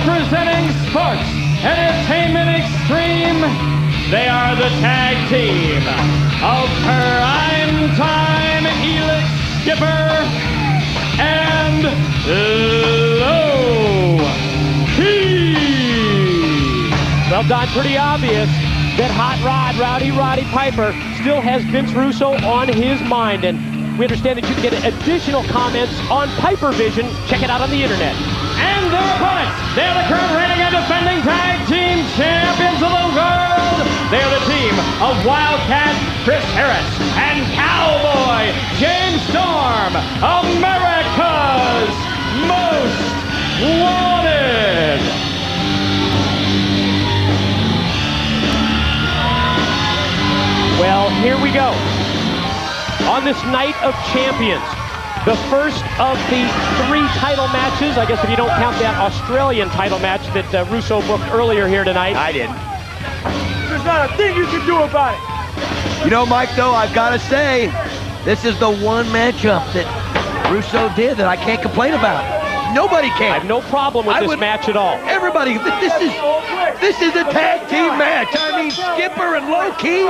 representing Sports Entertainment Extreme, they are the tag team of Prime Time Elix Skipper and Low Key. Well, Don, pretty obvious that Hot Rod, Roddy Piper, still has Vince Russo on his mind, and we understand that you can get additional comments on Piper Vision. Check it out on the internet. And their opponents, they're the current reigning and defending tag team champions of the world. They're the team of Wildcat Chris Harris and Cowboy James Storm, America's Most Wanted. Well, here we go. On this Night of Champions, the first of the 3 title matches, I guess if you don't count that Australian title match that Russo booked earlier here tonight. I didn't. There's not a thing you can do about it. You know, Mike, though, I've got to say, this is the one matchup that Russo did that I can't complain about. Nobody can. I have no problem with this match at all. Everybody, this is a tag team match. I mean, Skipper and Low Key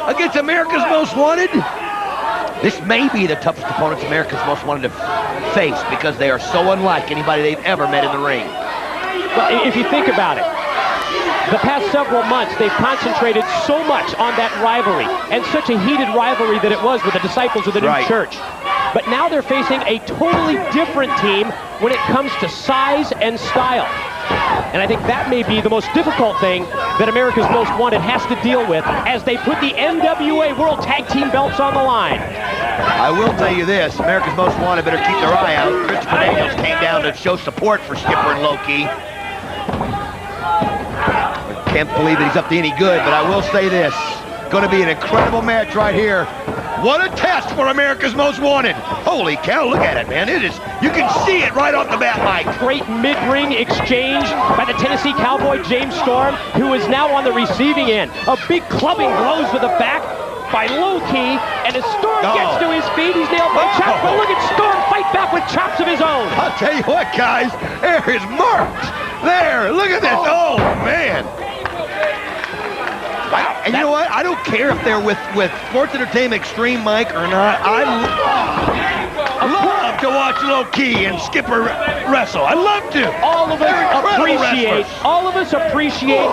against America's Most Wanted. This may be the toughest opponents America's Most Wanted to face because they are so unlike anybody they've ever met in the ring. Well, if you think about it, the past several months, they've concentrated so much on that rivalry, and such a heated rivalry that it was with the Disciples of the New Church. But now they're facing a totally different team when it comes to size and style. And I think that may be the most difficult thing that America's Most Wanted has to deal with as they put the NWA World Tag Team belts on the line. I will tell you this, America's Most Wanted better keep their eye out. Christopher Daniels came down to show support for Skipper and Low Key. Can't believe that he's up to any good, but I will say this. Going to be an incredible match right here. What a test for America's Most Wanted. Holy cow, look at it, man. It is, you can see it right off the bat, Mike. Great mid-ring exchange by the Tennessee Cowboy, James Storm, who is now on the receiving end. A big clubbing blows to the back by Low Key, and as Storm gets to his feet, he's nailed by chops, but look at Storm fight back with chops of his own. I'll tell you what, guys, there is marked. There, look at this. Oh, man. And you know what? I don't care if they're with Sports Entertainment Extreme, Mike, or not. I love to watch Low Key and Skipper wrestle. I love to. All of us appreciate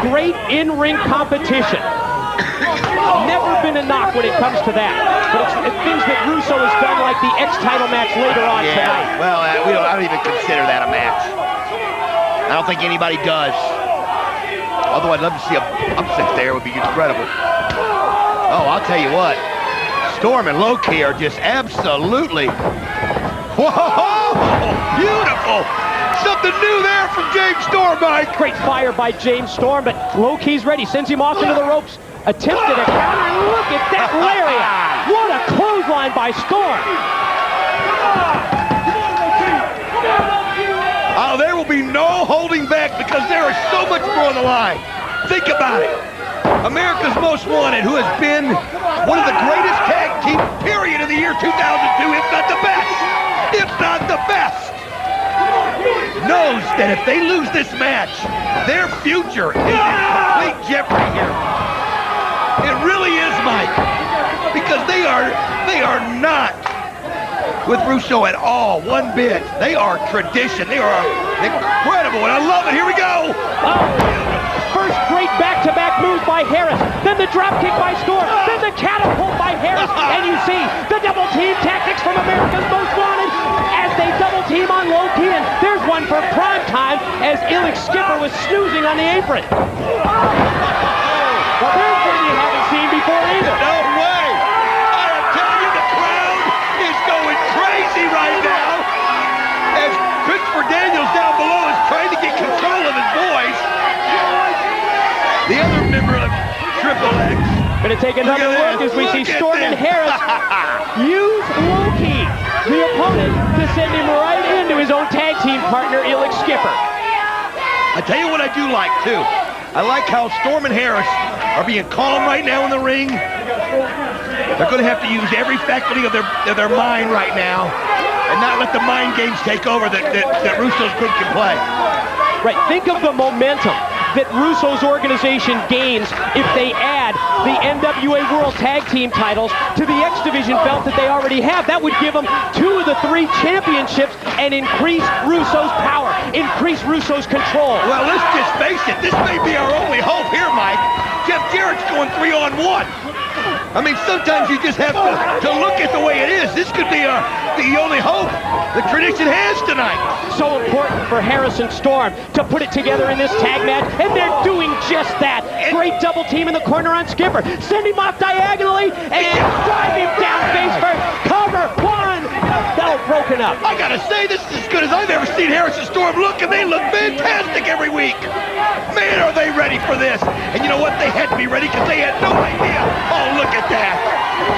great in-ring competition. Never been a knock when it comes to that. But it's things that Russo has done, like the X-title match later on tonight. Well, I don't even consider that a match. I don't think anybody does. Although I'd love to see a upset there, it would be incredible. Oh, I'll tell you what. Storm and Low Key are just absolutely... Whoa! Beautiful! Something new there from James Storm, Mike. Great fire by James Storm, but Low Key's ready. Sends him off into the ropes. Attempted a counter, and look at that lariat! What a clothesline by Storm! Oh, there will be no holding back because there is so much more on the line. Think about it. America's Most Wanted, who has been one of the greatest tag team, period, of the year 2002, if not the best, knows that if they lose this match, their future is in complete jeopardy here. It really is, Mike, because they are not with Russo at all, one bit. They are tradition. They are incredible, and I love it. Here we go. First great back-to-back move by Harris, then the dropkick by Storm, then the catapult by Harris, and you see the double team tactics from America's Most Wanted as they double team on Low Key, and there's one for Prime Time as Elix Skipper was snoozing on the apron. Well, there's one you haven't seen before either. No way. I am telling you, the crowd is going crazy right now as Christopher Daniels down below is trying to get control of his voice. The other member of Triple X. Going to take another look as we see Storm and Harris use Low Key, the opponent, to send him right into his own tag team partner, Elix Skipper. I tell you what I do like, too. I like how Storm and Harris are being calm right now in the ring. They're going to have to use every faculty of their mind right now and not let the mind games take over that Russo's group can play. Right, think of the momentum that Russo's organization gains if they add the NWA World Tag Team titles to the X Division belt that they already have. That would give them 2 of the 3 championships and increase Russo's power, increase Russo's control. Well, let's just face it, this may be our only hope here, Mike. Jeff Jarrett's going 3-on-1. I mean, sometimes you just have to look at the way it is. This could be the only hope the tradition has tonight. So important for Harrison Storm to put it together in this tag match, and they're doing just that. Great double team in the corner on Skipper. Send him off diagonally and drive him down face first. Cover 1. That'll broken up. I gotta say, this is as good as I've ever seen Harrison Storm look, and they look fantastic every week. Man, are they ready for this? And you know what? They had to be ready because they had no idea. Oh, look at that.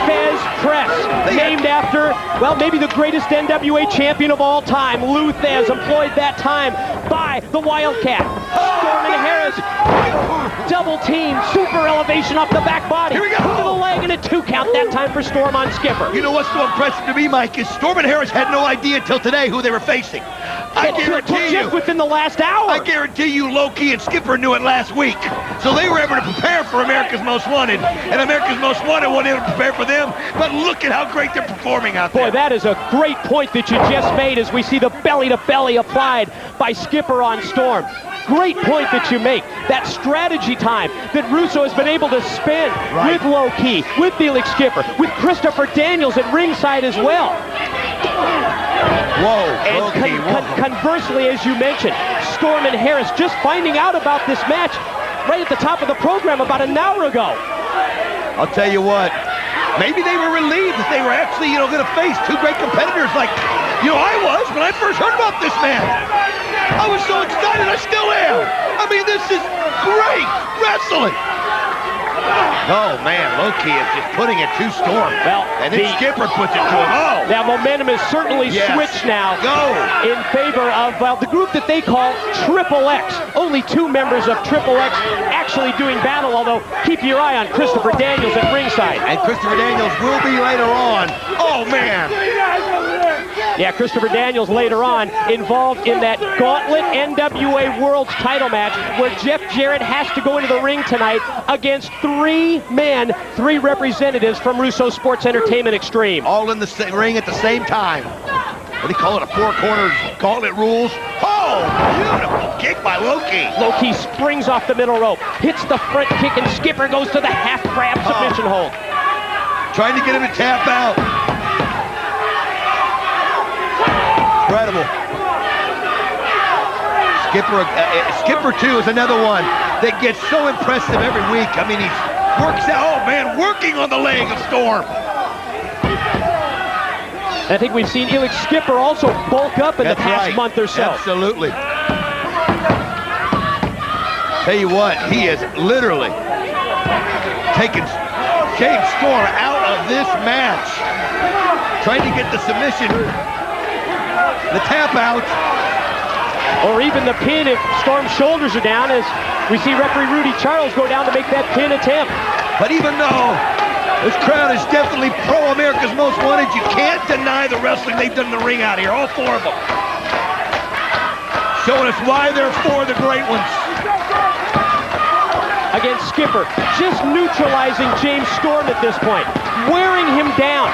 Fez Press, named after, well, maybe the greatest NWA champion of all time, Lou Thez, employed that time by the Wildcat. Storm and Harris, double team, super elevation off the back body. Here we go. To the leg and a 2 count that time for Storm on Skipper. You know what's so impressive to me, Mike, is Storm and Harris had no idea until today who they were facing. I guarantee you. Just within the last hour. I guarantee you Low-Key and Skipper knew it last week. So they were able to prepare for America's Most Wanted. And America's Most Wanted wasn't able to prepare for them. But look at how great they're performing out there. Boy, that is a great point that you just made as we see the belly-to-belly applied by Skipper on Storm. Great point that you make. That strategy time that Russo has been able to spend with Low-Key, with Felix Skipper, with Christopher Daniels at ringside as well. Whoa, And conversely, as you mentioned, Storm and Harris just finding out about this match right at the top of the program about an hour ago. I'll tell you what, maybe they were relieved that they were actually, going to face 2 great competitors like, I was when I first heard about this man. I was so excited, I still am. I mean, this is great wrestling. Oh, man, Low-Key is just putting it to Storm. Well, and then Skipper puts it to him. Oh. That momentum is certainly switched now. In favor of, the group that they call Triple X. Only 2 members of Triple X actually doing battle, although keep your eye on Christopher Daniels at ringside. And Christopher Daniels will be later on. Oh, man. Yeah, Christopher Daniels later on involved in that Gauntlet NWA World title match where Jeff Jarrett has to go into the ring tonight against 3 men, 3 representatives from Russo Sports Entertainment Extreme. All in the ring at the same time. What do you call it, a 4 corners gauntlet rules? Oh, beautiful kick by Low-Key. Low-Key springs off the middle rope, hits the front kick, and Skipper goes to the half crab submission hold. Trying to get him to tap out. Incredible. Skipper too is another one that gets so impressive every week. I mean, he works out, working on the leg of Storm. I think we've seen Felix Skipper also bulk up in the past month or so. Absolutely. Tell you what, he is literally taking James Storm out of this match. Trying to get the submission, the tap out. Or even the pin if Storm's shoulders are down, as we see referee Rudy Charles go down to make that pin attempt. But even though this crowd is definitely pro-America's Most Wanted, you can't deny the wrestling they've done in the ring out here, all 4 of them. Showing us why they're 4 of the great ones. Again, Skipper just neutralizing James Storm at this point, wearing him down,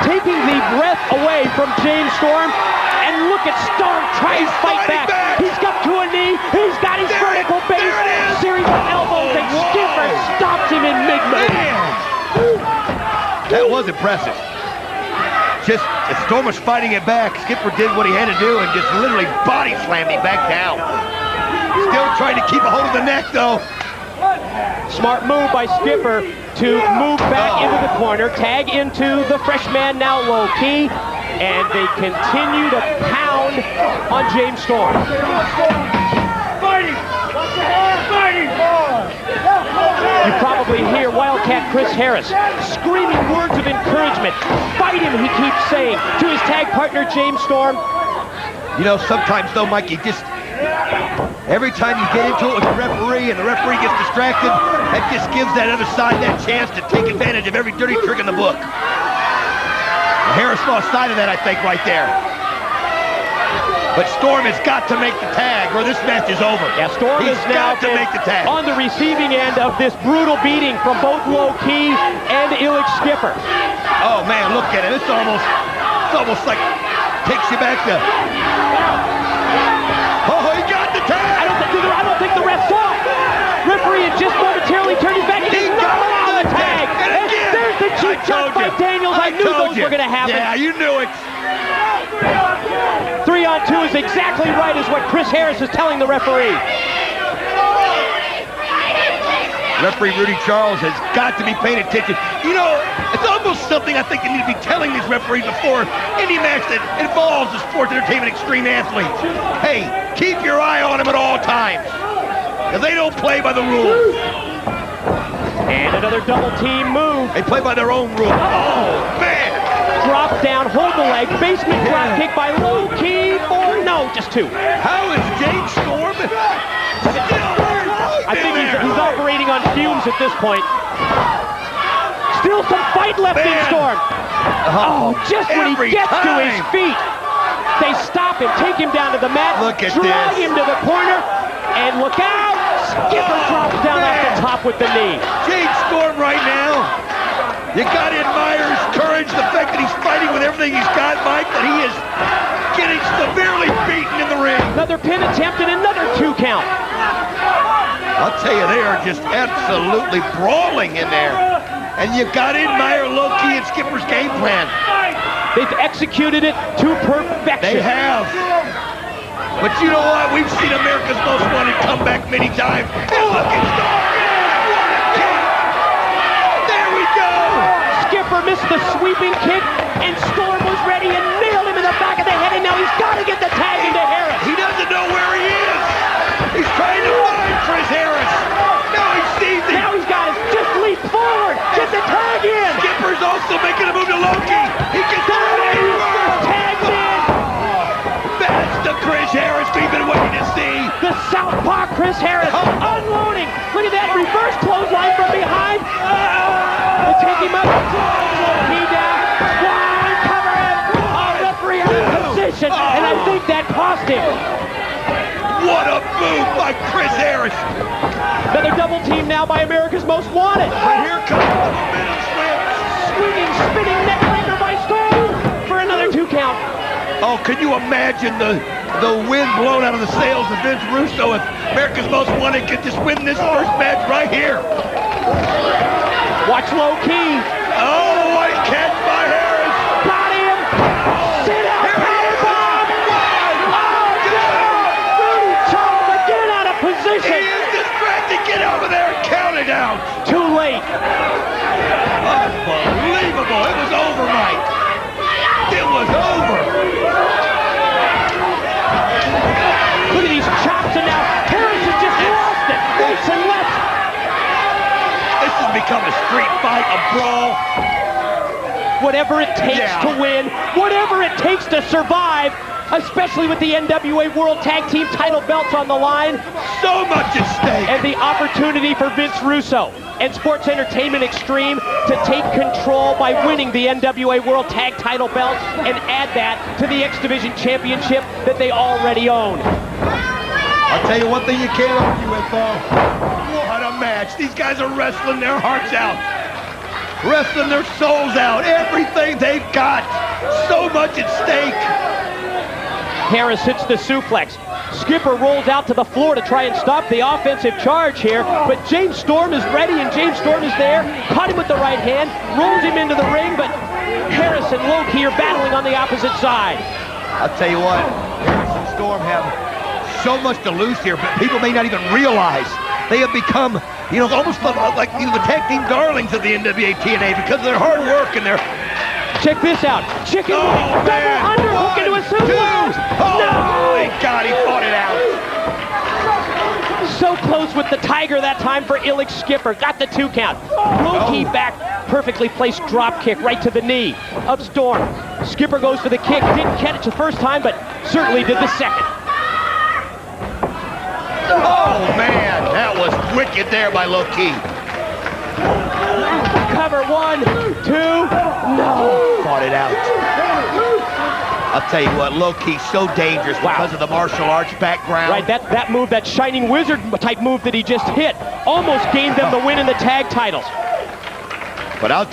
taking the breath away from James Storm. And look at Storm trying to fight back. He's got to a knee. He's got his vertical base. Series of elbows, and Skipper stops him in mid-move. That was impressive. Just as Storm was fighting it back, Skipper did what he had to do and just literally body slammed him back down. Still trying to keep a hold of the neck, though. Smart move by Skipper to move back into the corner, tag into the freshman now Low-Key. And they continue to pound on James Storm. Fighting! Fighting! You probably hear Wildcat Chris Harris screaming words of encouragement. Fight him, he keeps saying to his tag partner James Storm. Sometimes though, Mikey, every time you get into it with the referee and the referee gets distracted, that just gives that other side that chance to take advantage of every dirty trick in the book. Harris lost sight of that, I think, right there. But Storm has got to make the tag or this match is over. Yeah, Storm He's has now got to been make the tag. on the receiving end of this brutal beating from both Low Ki and Illich Skipper. Oh man, look at it. It's almost like takes you back to. Oh, he got the tag. I don't think the ref saw it. Referee had just momentarily turned his back and did not allow the tag. And there's the cheap shot by Daniels. I knew those were going to happen. Yeah, you knew it. 3-on-2 is exactly right, is what Chris Harris is telling the referee. Referee Rudy Charles has got to be paying attention. You know, it's almost something I think they need to be telling these referees before any match that involves a sports entertainment extreme athlete. Hey, keep your eye on them at all times, because they don't play by the rules. And another double team move. They play by their own rules. Oh, man. Drop down, hold the leg, basement drop kick by Low Ki, or no, just two. How is James Storm I think he's operating on fumes at this point. Still some fight left in Storm. Oh, just when he gets to his feet, they stop him, take him down to the mat, drag him to the corner, and look out! Skipper drops down off the top with the knee. James Storm right now, you got to admire his courage, the fact that he's fighting with everything he's got, Mike, that he is getting severely beaten in the ring. Another pin attempt and another 2 count. I'll tell you, they are just absolutely brawling in there. And you got to admire Low Ki and Skipper's game plan. They've executed it to perfection. They have. But you know what? We've seen America's Most Wanted come back many times. And look at Storm! There we go! Skipper missed the sweeping kick, and Storm was ready and nailed him in the back of the head, and now he's got to get the tag into Harris. He doesn't know where he is. He's trying to find Chris Harris. Now he sees him. Now he's got it. Just leap forward. Get the tag in. Skipper's also making a move to Low Ki. He gets the tagged in. That's the Chris Harris we've been waiting to see. The southpaw Chris Harris unloading. Look at that reverse clothesline from behind. They take him up. He down. One cover him. Referee out of position, and I think that cost him. What a move by Chris Harris. Another double team now by America's Most Wanted. And here comes the momentum swing. Swinging, spinning neck breaker by Storm for another 2 count. Oh, can you imagine the wind blown out of the sails of Vince Russo if America's Most Wanted could just win this first match right here? Watch Low Ki. Oh, what a catch by Harris. Got him. Sit out. Powerbomb. Rudy Charles again out of position. He is distracted. Get over there and count it out. Too late. Unbelievable. It was over, Mike. It was over. Look at these chops, and now Harris has just lost it. Right and left. This has become a street fight, a brawl. Whatever it takes to win, whatever it takes to survive, especially with the NWA World Tag Team title belts on the line. So much at stake. And the opportunity for Vince Russo and Sports Entertainment Extreme to take control by winning the NWA World Tag title belts and add that to the X Division Championship that they already own. I'll tell you one thing you can't argue with, though. What a match. These guys are wrestling their hearts out. Wrestling their souls out. Everything they've got. So much at stake. Harris hits the suplex. Skipper rolls out to the floor to try and stop the offensive charge here, but James Storm is ready, and James Storm is there. Caught him with the right hand, rolls him into the ring, but Harris and Low Ki are battling on the opposite side. I'll tell you what, Harris and Storm have so much to lose here, but people may not even realize they have become, you know, almost like the tag team darlings of the NWA TNA because of their hard work and their... Check this out. Chicken wing, double underhook into a suplex. No! Thank God he fought it out. So close with the Tiger that time for Illich Skipper. Got the 2 count. Low Ki back, perfectly placed drop kick right to the knee of Storm. Skipper goes for the kick. Didn't catch it the first time, but certainly did the second. Oh, man. That was wicked there by Low Ki. Cover 1, 2, no. Fought it out. I'll tell you what, low-key so dangerous because of the martial arts background. Right, that move, that Shining Wizard type move that he just hit, almost gained them the win in the tag titles. But I'll